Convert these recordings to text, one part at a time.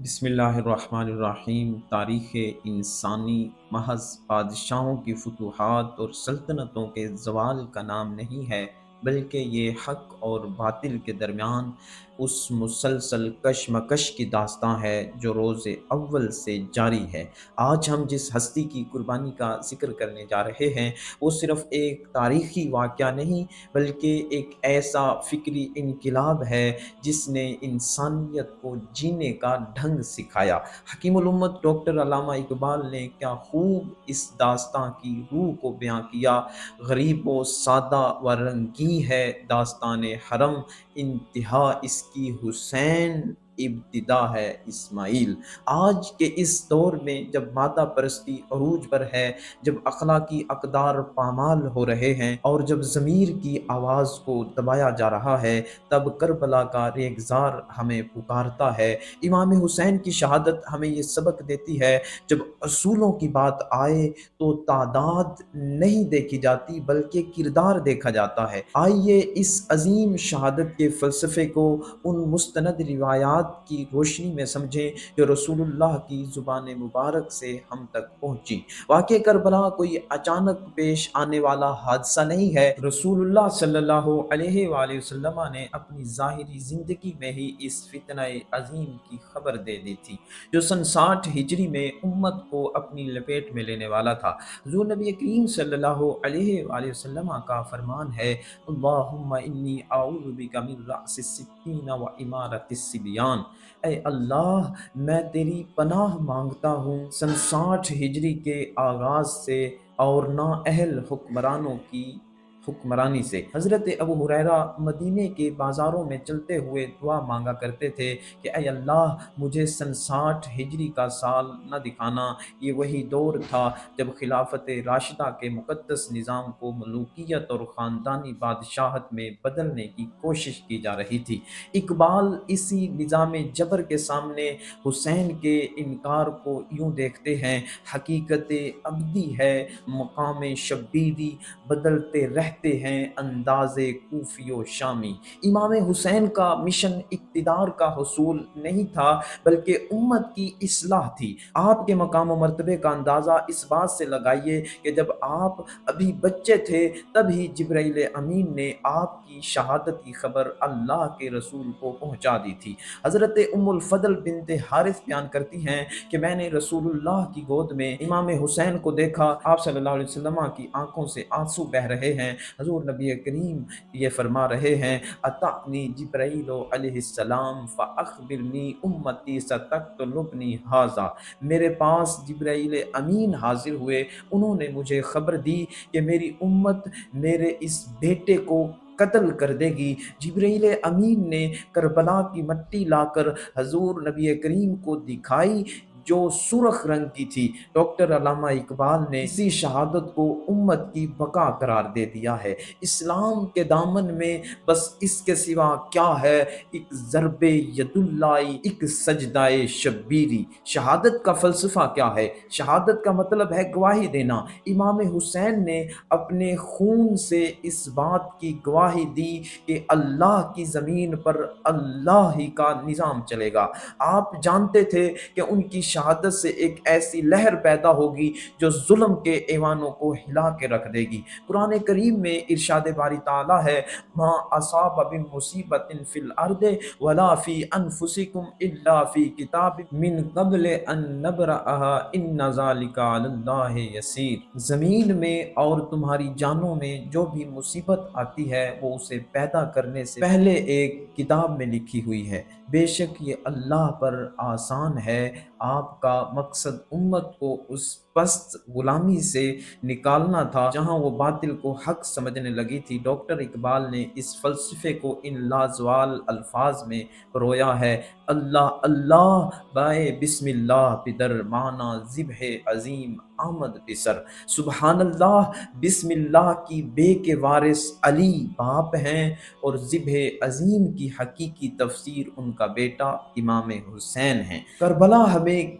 بسم اللہ الرحمن الرحیم۔ تاریخ انسانی محض بادشاہوں کی فتوحات اور سلطنتوں کے زوال کا نام نہیں ہے، بلکہ یہ حق اور باطل کے درمیان اس مسلسل کشمکش کی داستان ہے جو روز اول سے جاری ہے۔ آج ہم جس ہستی کی قربانی کا ذکر کرنے جا رہے ہیں وہ صرف ایک تاریخی واقعہ نہیں، بلکہ ایک ایسا فکری انقلاب ہے جس نے انسانیت کو جینے کا ڈھنگ سکھایا۔ حکیم الامت ڈاکٹر علامہ اقبال نے کیا خوب اس داستان کی روح کو بیان کیا۔ غریب و سادہ و رنگی ہے داستان حرم، انتہا اس کی حسین، ابتدا ہے اسماعیل۔ آج کے اس دور میں جب مادہ پرستی عروج پر ہے، جب اخلاقی اقدار پامال ہو رہے ہیں اور جب ضمیر کی آواز کو دبایا جا رہا ہے، تب کربلا کا ریگزار ہمیں پکارتا ہے۔ امام حسین کی شہادت ہمیں یہ سبق دیتی ہے، جب اصولوں کی بات آئے تو تعداد نہیں دیکھی جاتی بلکہ کردار دیکھا جاتا ہے۔ آئیے اس عظیم شہادت کے فلسفے کو ان مستند روایات کی روشنی میں سمجھیں جو رسول اللہ کی زبان مبارک سے ہم تک پہنچی۔ واقعہ کربلا کوئی اچانک پیش آنے والا حادثہ نہیں ہے۔ رسول اللہ صلی اللہ علیہ وآلہ وسلم نے اپنی ظاہری زندگی میں ہی اس فتنہ عظیم کی خبر دے دی تھی جو سن 60 ہجری میں امت کو اپنی لپیٹ میں لینے والا تھا۔ حضور نبی کریم صلی اللہ علیہ وآلہ وسلم کا فرمان ہے، اللہم انی اعوذ بک من رأس الستین و امارت الصبیان۔ اے اللہ، میں تیری پناہ مانگتا ہوں سن 60 ہجری کے آغاز سے اور نااہل حکمرانوں کی حکمرانی سے۔ حضرت ابو ہریرہ مدینے کے بازاروں میں چلتے ہوئے دعا مانگا کرتے تھے کہ اے اللہ، مجھے سن 60 ہجری کا سال نہ دکھانا۔ یہ وہی دور تھا جب خلافت راشدہ کے مقدس نظام کو ملوکیت اور خاندانی بادشاہت میں بدلنے کی کوشش کی جا رہی تھی۔ اقبال اسی نظام جبر کے سامنے حسین کے انکار کو یوں دیکھتے ہیں، حقیقت ابدی ہے مقام شبیری، بدلتے رہتے ہیں انداز کوفی و شامی۔ امام حسین کا مشن اقتدار کا حصول نہیں تھا بلکہ امت کی اصلاح تھی۔ آپ کے مقام و مرتبے کا اندازہ اس بات سے لگائیے کہ جب آپ ابھی بچے تھے تب ہی جبرائیل امین نے آپ کی شہادت کی خبر اللہ کے رسول کو پہنچا دی تھی۔ حضرت ام الفضل بنت حارث بیان کرتی ہیں کہ میں نے رسول اللہ کی گود میں امام حسین کو دیکھا۔ آپ صلی اللہ علیہ وسلم کی آنکھوں سے آنسو بہہ رہے ہیں۔ حضور نبی کریم یہ فرما رہے ہیں، اتانی جبرائیل علیہ السلام فاخبرنی امتی ستکتلبنی ھذا۔ میرے پاس جبرائیل امین حاضر ہوئے، انہوں نے مجھے خبر دی کہ میری امت میرے اس بیٹے کو قتل کر دے گی۔ جبرائیل امین نے کربلا کی مٹی لا کر حضور نبی کریم کو دکھائی جو سرخ رنگ کی تھی۔ ڈاکٹر علامہ اقبال نے اسی شہادت کو امت کی بقا قرار دے دیا ہے۔ اسلام کے دامن میں بس اس کے سوا کیا ہے؟ ایک ضرب ید اللہ، ایک سجدہ شبیری۔ شہادت کا فلسفہ کیا ہے؟ شہادت کا مطلب ہے گواہی دینا۔ امام حسین نے اپنے خون سے اس بات کی گواہی دی کہ اللہ کی زمین پر اللہ ہی کا نظام چلے گا۔ آپ جانتے تھے کہ ان کی شہادت سے ایک ایسی لہر پیدا ہوگی جو ظلم کے ایوانوں کو ہلا کے رکھ دے گی۔ قرآن کریم میں ارشاد باری تعالیٰ ہے، ما اصاب من مصیبت فی الارض ولا فی انفسکم الا فی کتاب من قبل ان نبرأها ان ذلک علی اللہ یسیر۔ زمین میں اور تمہاری جانوں میں جو بھی مصیبت آتی ہے وہ اسے پیدا کرنے سے پہلے ایک کتاب میں لکھی ہوئی ہے۔ بے شک یہ اللہ پر آسان ہے۔ آپ کا مقصد امت کو اس پست غلامی سے نکالنا تھا جہاں وہ باطل کو حق سمجھنے لگی تھی۔ ڈاکٹر اقبال نے اس فلسفے کو ان لازوال الفاظ میں رویا ہے، اللہ اللہ بائے بسم اللہ پدر مانا ذبح عظیم آمد پسر۔ سبحان اللہ، بسم اللہ کی بے کے وارث علی باپ ہیں اور ذبح عظیم کی حقیقی تفسیر ان کا بیٹا امام حسین ہیں۔ کربلا ہمیں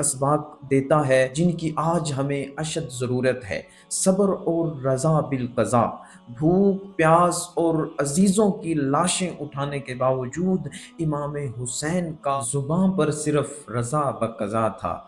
اسباق دیتا ہے جن کی آج ہمیں اشد ضرورت ہے: صبر اور رضا بالقضا۔ بھوک پیاس اور عزیزوں کی لاشیں اٹھانے کے باوجود امام حسین کا زباں پر صرف رضا بقضا تھا۔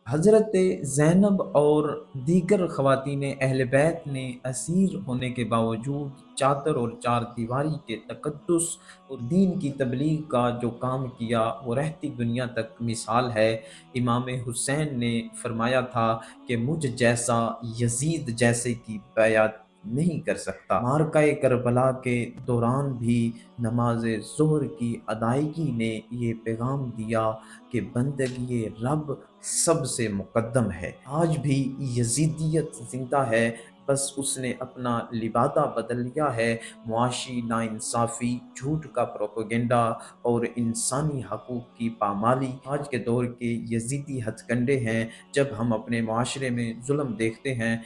حضرت زینب اور دیگر خواتین اہل بیت نے اسیر ہونے کے باوجود چادر اور چار دیواری کے تقدس اور دین کی تبلیغ کا جو کام کیا وہ رہتی دنیا تک مثال ہے۔ امام حسین نے فرمایا تھا کہ مجھ جیسا یزید جیسے کی بیعت نہیں کر سکتا۔ معرکہ کربلا کے دوران بھی نماز ظہر کی ادائیگی نے یہ پیغام دیا کہ بندگی رب سب سے مقدم ہے۔ آج بھی یزیدیت زندہ ہے، بس اس نے اپنا لبادہ بدل لیا ہے۔ معاشی ناانصافی، جھوٹ کا پروپیگنڈا اور انسانی حقوق کی پامالی آج کے دور کے یزیدی ہتھ کنڈے ہیں۔ جب ہم اپنے معاشرے میں ظلم دیکھتے ہیں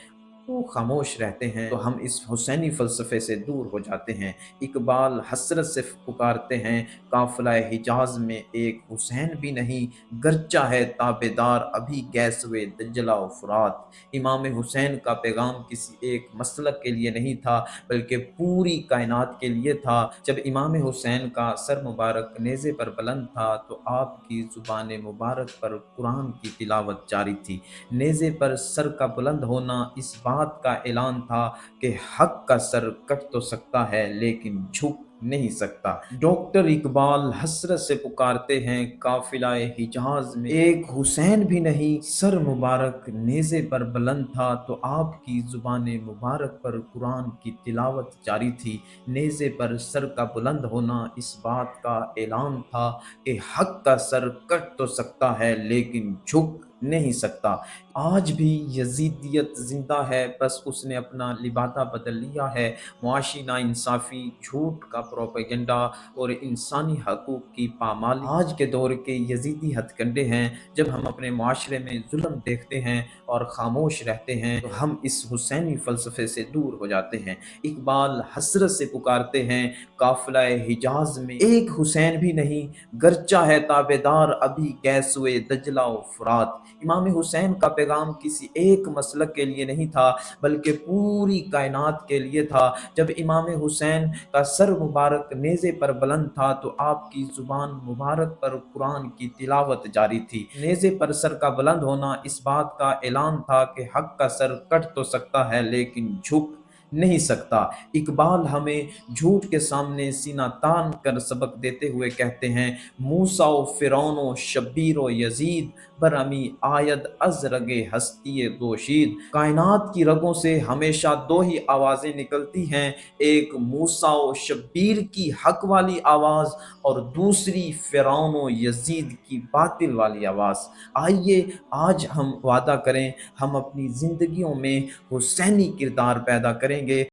تو خاموش رہتے ہیں تو ہم اس حسینی فلسفے سے دور ہو جاتے ہیں۔ اقبال حسرت سے پکارتے ہیں: قافلہ حجاز میں ایک حسین بھی نہیں، گرچہ ہے تابے دار ابھی گیسوئے دجلہ و فرات۔ امام حسین کا پیغام کسی ایک مسلک کے لیے نہیں تھا بلکہ پوری کائنات کے لیے تھا۔ جب امام حسین کا سر مبارک نیزے پر بلند تھا تو آپ کی زبان مبارک پر قرآن کی تلاوت جاری تھی۔ نیزے پر سر کا بلند ہونا اس بات کا اعلان تھا کہ حق کا سر کٹ تو سکتا ہے لیکن جھک نہیں سکتا۔ ڈاکٹر اقبال حسرت سے پکارتے ہیں: قافلہ حجاز میں ایک حسین بھی نہیں، سر مبارک نیزے پر بلند تھا تو آپ کی زبان مبارک پر قرآن کی تلاوت جاری تھی۔ نیزے پر سر کا بلند ہونا اس بات کا اعلان تھا کہ حق کا سر کٹ تو سکتا ہے لیکن جھک نہیں سکتا۔ آج بھی یزیدیت زندہ ہے، بس اس نے اپنا لبادہ بدل لیا ہے۔ معاشی ناانصافی، جھوٹ کا پروپیگنڈا اور انسانی حقوق کی پامالی آج کے دور کے یزیدی ہتھ کنڈے ہیں۔ جب ہم اپنے معاشرے میں ظلم دیکھتے ہیں اور خاموش رہتے ہیں تو ہم اس حسینی فلسفے سے دور ہو جاتے ہیں۔ اقبال حسرت سے پکارتے ہیں: قافلہ حجاز میں ایک حسین بھی نہیں، گرچہ ہے تابے دار ابھی گیسوئے دجلہ و فرات۔ امام حسین کا پیغام کسی ایک مسلک کے لیے نہیں تھا بلکہ پوری کائنات کے لیے تھا۔ جب امام حسین کا سر مبارک نیزے پر بلند تھا تو آپ کی زبان مبارک پر قرآن کی تلاوت جاری تھی۔ نیزے پر سر کا بلند ہونا اس بات کا اعلان تھا کہ حق کا سر کٹ تو سکتا ہے لیکن جھک نہیں سکتا۔ اقبال ہمیں جھوٹ کے سامنے سینہ تان کر سبق دیتے ہوئے کہتے ہیں: موسیٰ و فرعون و شبیر و یزید، برہمی آید از رگ ہستی دوشید۔ کائنات کی رگوں سے ہمیشہ دو ہی آوازیں نکلتی ہیں، ایک موسیٰ و شبیر کی حق والی آواز اور دوسری فرعون و یزید کی باطل والی آواز۔ آئیے آج ہم وعدہ کریں، ہم اپنی زندگیوں میں حسینی کردار پیدا کریں گے۔